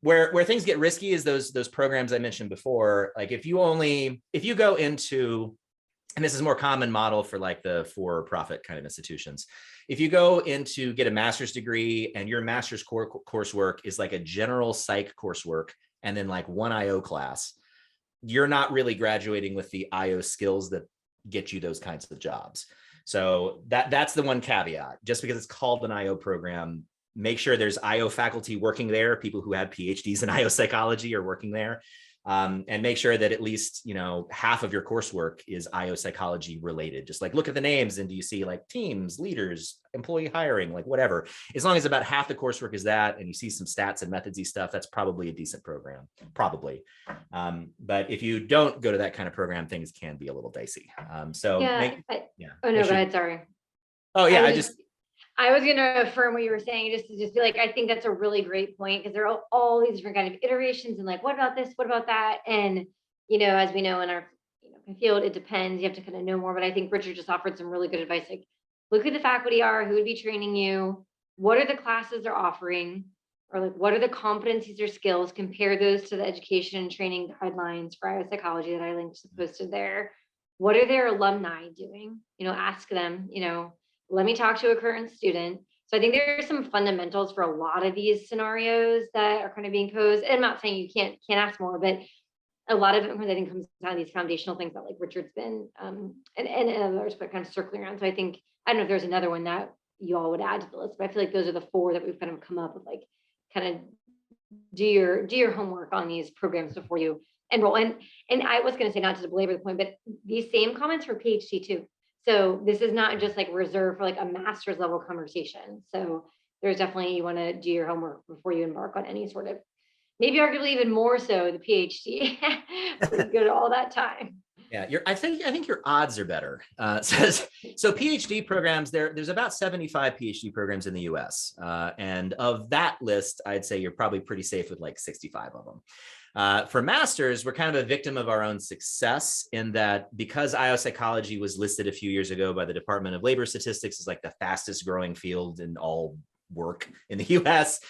Where things get risky is those programs I mentioned before. Like if you go into, and this is a more common model for like the for-profit kind of institutions. If you go into get a master's degree and your master's coursework is like a general psych coursework and then like one IO class, you're not really graduating with the IO skills that get you those kinds of jobs. So that's the one caveat. Just because it's called an IO program, make sure there's IO faculty working there. People who have PhDs in IO psychology are working there. And make sure that at least, half of your coursework is IO psychology related. Just like look at the names and do you see like teams, leaders, employee hiring, like whatever. As long as about half the coursework is that, and you see some stats and methodsy stuff, that's probably a decent program, probably. But if you don't go to that kind of program, things can be a little dicey. Go ahead, sorry. Oh yeah, I was going to affirm what you were saying, just to be like, I think that's a really great point, because there are all these different kind of iterations and like, what about this? What about that? And, as we know in our field, it depends. You have to kind of know more. But I think Richard just offered some really good advice. Like, look who the faculty are, who would be training you, what are the classes they're offering, or like, what are the competencies or skills? Compare those to the education and training guidelines for IO psychology that I linked posted there. What are their alumni doing? Ask them, let me talk to a current student. So I think there are some fundamentals for a lot of these scenarios that are kind of being posed. And I'm not saying you can't ask more, but a lot of it, I think, comes down to these foundational things that like Richard's been and others, but kind of circling around. So I think, I don't know if there's another one that you all would add to the list, but I feel like those are the 4 that we've kind of come up with, like kind of do your homework on these programs before you enroll. And I was going to say, not to belabor the point, but these same comments for PhD too. So this is not just like reserved for like a master's level conversation. So there's definitely, you want to do your homework before you embark on any sort of, maybe arguably even more so the PhD. We're good all that time. Yeah, I think your odds are better. So PhD programs, there's about 75 PhD programs in the US. And of that list, I'd say you're probably pretty safe with like 65 of them. For masters, we're kind of a victim of our own success in that because IO psychology was listed a few years ago by the Department of Labor Statistics as like the fastest growing field in all work in the US,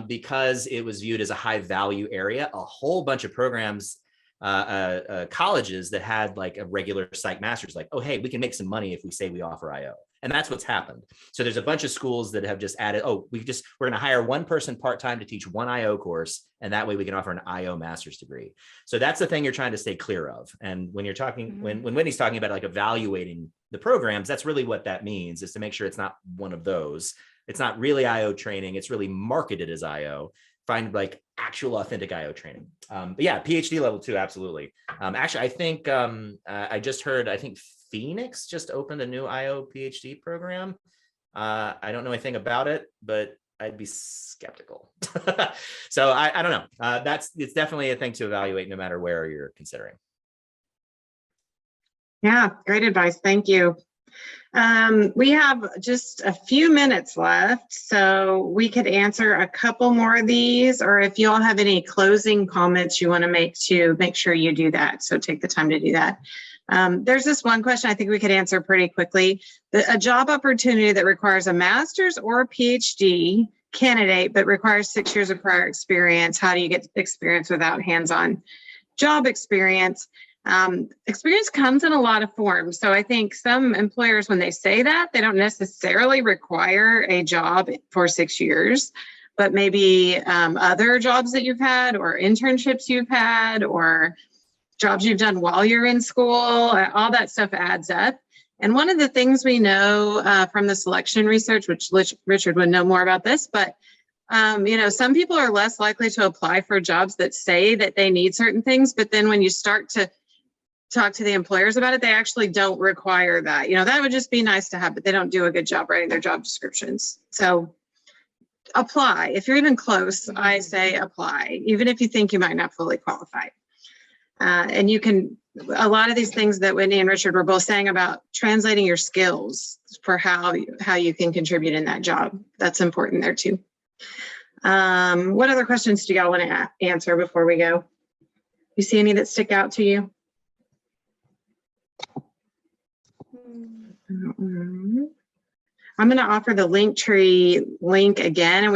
because it was viewed as a high value area, a whole bunch of programs, colleges that had like a regular psych master's, like, oh, hey, we can make some money if we say we offer IO. And that's what's happened. So there's a bunch of schools that have just added, oh, we're going to hire one person part-time to teach one IO course. And that way we can offer an IO master's degree. So that's the thing you're trying to stay clear of. And when you're talking, when Whitney's talking about like evaluating the programs, that's really what that means, is to make sure it's not one of those. It's not really IO training. It's really marketed as IO. Find like actual authentic IO training. But yeah, PhD level too, absolutely. Actually, I think I just heard, I think Phoenix just opened a new IO PhD program. I don't know anything about it, but I'd be skeptical. So I don't know. It's definitely a thing to evaluate no matter where you're considering. Yeah, great advice. Thank you. We have just a few minutes left, so we could answer a couple more of these, or if you all have any closing comments you want to make sure you do that. So take the time to do that. There's this one question I think we could answer pretty quickly. A job opportunity that requires a master's or a PhD candidate, but requires 6 years of prior experience. How do you get experience without hands-on job experience? Experience comes in a lot of forms. So I think some employers, when they say that, they don't necessarily require a job for 6 years, but maybe other jobs that you've had, or internships you've had, or jobs you've done while you're in school, all that stuff adds up. And one of the things we know from the selection research, which Richard would know more about this, but some people are less likely to apply for jobs that say that they need certain things, but then when you start to talk to the employers about it, they actually don't require that. That would just be nice to have, but they don't do a good job writing their job descriptions. So apply. If you're even close, I say apply, even if you think you might not fully qualify. And you can, a lot of these things that Whitney and Richard were both saying about translating your skills for how you can contribute in that job. That's important there too. What other questions do y'all want to answer before we go? You see any that stick out to you? I'm going to offer the Linktree link again, and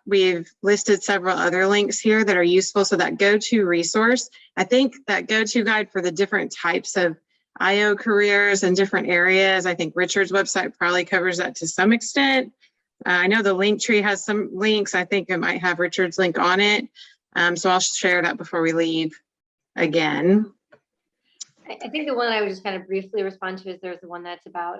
we've listed several other links here that are useful. So that go-to resource, I think that go-to guide for the different types of IO careers and different areas, I think Richard's website probably covers that to some extent. I know the Linktree has some links. I think it might have Richard's link on it. So I'll share that before we leave again. I think the one I would just kind of briefly respond to is there's the one that's about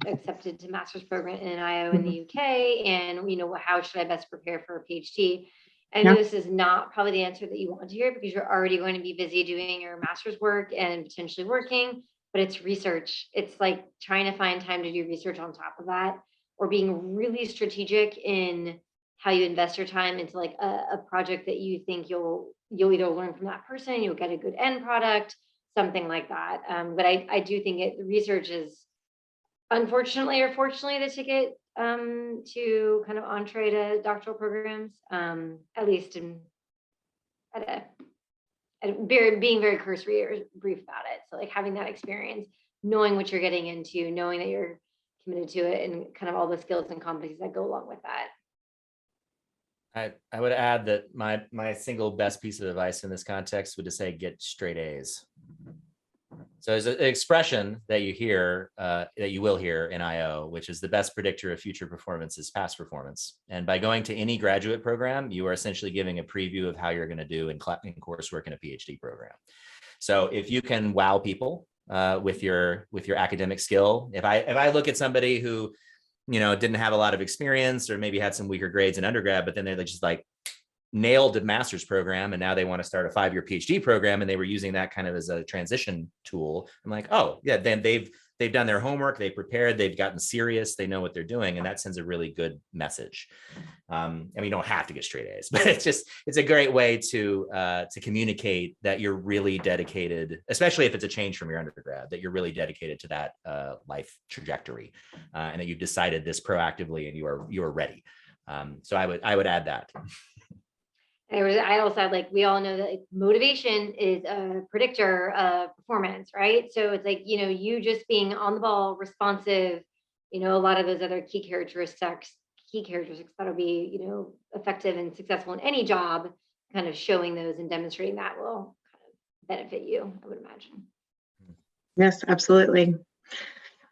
accepted to master's program in IO in the UK, and how should I best prepare for a PhD? I know this is not probably the answer that you want to hear, because you're already going to be busy doing your master's work and potentially working, but it's research. It's like trying to find time to do research on top of that, or being really strategic in how you invest your time into like a project that you think you'll either learn from that person, you'll get a good end product, something like that. But I do think the research is, unfortunately or fortunately, the ticket to kind of entree to doctoral programs, at least being very cursory or brief about it. So like having that experience, knowing what you're getting into, knowing that you're committed to it, and kind of all the skills and competencies that go along with that. I would add that my single best piece of advice in this context would to say get straight A's. So there's an expression that you hear, that you will hear in IO, which is the best predictor of future performance is past performance. And by going to any graduate program, you are essentially giving a preview of how you're going to do in coursework in a PhD program. So if you can wow people with your academic skill, if I look at somebody who didn't have a lot of experience, or maybe had some weaker grades in undergrad, but then they're just like nailed a master's program and now they want to start a 5-year PhD program, and they were using that kind of as a transition tool. I'm like, oh yeah, then they've done their homework, they prepared, they've gotten serious, they know what they're doing, and that sends a really good message. I mean, you don't have to get straight A's, but it's a great way to communicate that you're really dedicated, especially if it's a change from your undergrad, that you're really dedicated to that life trajectory, and that you've decided this proactively and you are ready. So I would add that. I also had, like, we all know that motivation is a predictor of performance, right? So it's like, you just being on the ball, responsive, a lot of those other key characteristics that'll be, effective and successful in any job, kind of showing those and demonstrating that will kind of benefit you, I would imagine. Yes, absolutely.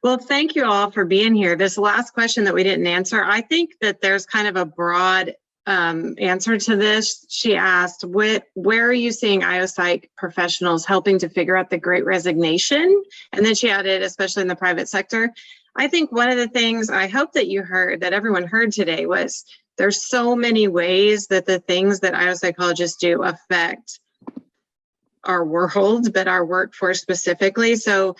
Well, thank you all for being here. This last question that we didn't answer, I think that there's kind of a broad answer to this. She asked, where are you seeing IOPsych professionals helping to figure out the Great Resignation? And then she added, especially in the private sector. I think one of the things I hope that you heard, that everyone heard today, was there's so many ways that the things that IOPsychologists do affect our world, but our workforce specifically. So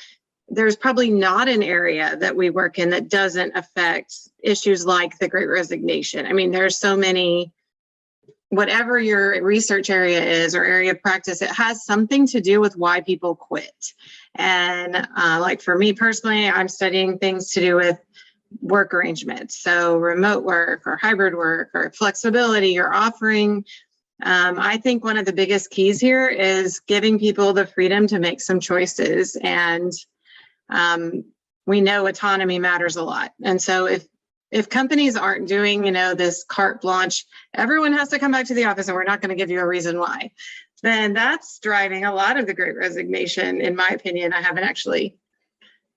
there's probably not an area that we work in that doesn't affect issues like the Great Resignation. I mean, there's so many, whatever your research area is or area of practice, it has something to do with why people quit. And like for me personally, I'm studying things to do with work arrangements. So remote work or hybrid work or flexibility or offering. I think one of the biggest keys here is giving people the freedom to make some choices. And we know autonomy matters a lot. And so if companies aren't doing, this carte blanche, everyone has to come back to the office and we're not going to give you a reason why, then that's driving a lot of the Great Resignation, in my opinion. I haven't actually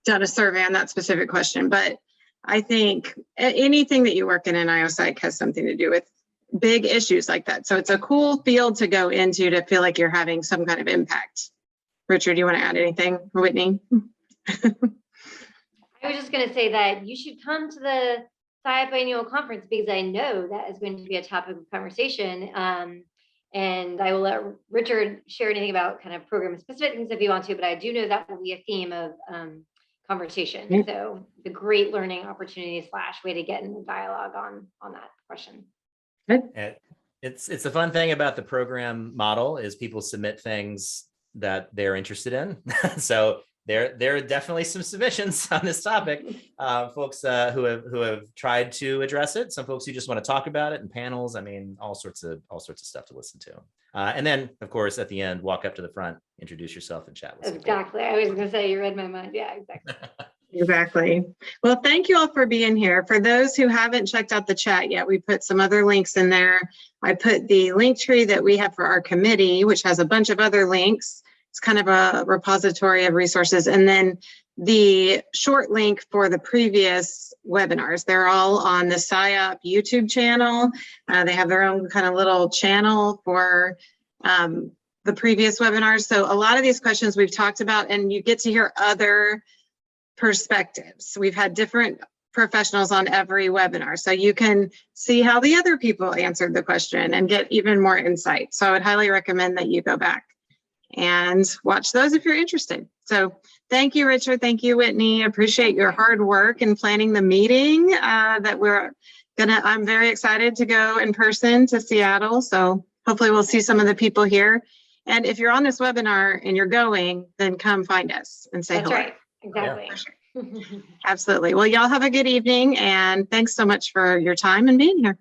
done a survey on that specific question, but I think anything that you work in IOPsych has something to do with big issues like that. So it's a cool field to go into to feel like you're having some kind of impact. Richard, do you want to add anything? Whitney? I was just going to say that you should come to the SIOP annual conference, because I know that is going to be a topic of conversation. And I will let Richard share anything about kind of program specific things if you want to, but I do know that will be a theme of conversation. Yeah. So the great learning opportunity / way to get in the dialogue on that question. Good. It's the fun thing about the program model is people submit things that they're interested in. So there are definitely some submissions on this topic, folks who have tried to address it. Some folks who just want to talk about it in panels. I mean, all sorts of stuff to listen to. And then, of course, at the end, walk up to the front, introduce yourself, and chat with some people. Exactly. I was going to say, you read my mind. Yeah, exactly. Exactly. Well, thank you all for being here. For those who haven't checked out the chat yet, we put some other links in there. I put the link tree that we have for our committee, which has a bunch of other links. It's kind of a repository of resources. And then the short link for the previous webinars. They're all on the SIOP YouTube channel. They have their own kind of little channel for the previous webinars. So a lot of these questions we've talked about, and you get to hear other perspectives. We've had different professionals on every webinar, so you can see how the other people answered the question and get even more insight. So I would highly recommend that you go back and watch those if you're interested. So thank you, Richard. Thank you, Whitney. Appreciate your hard work in planning the meeting I'm very excited to go in person to Seattle. So hopefully we'll see some of the people here. And if you're on this webinar and you're going, then come find us and say hello. That's right. Exactly. Yeah. Absolutely. Well, y'all have a good evening, and thanks so much for your time and being here.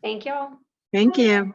Thank you all. Thank you.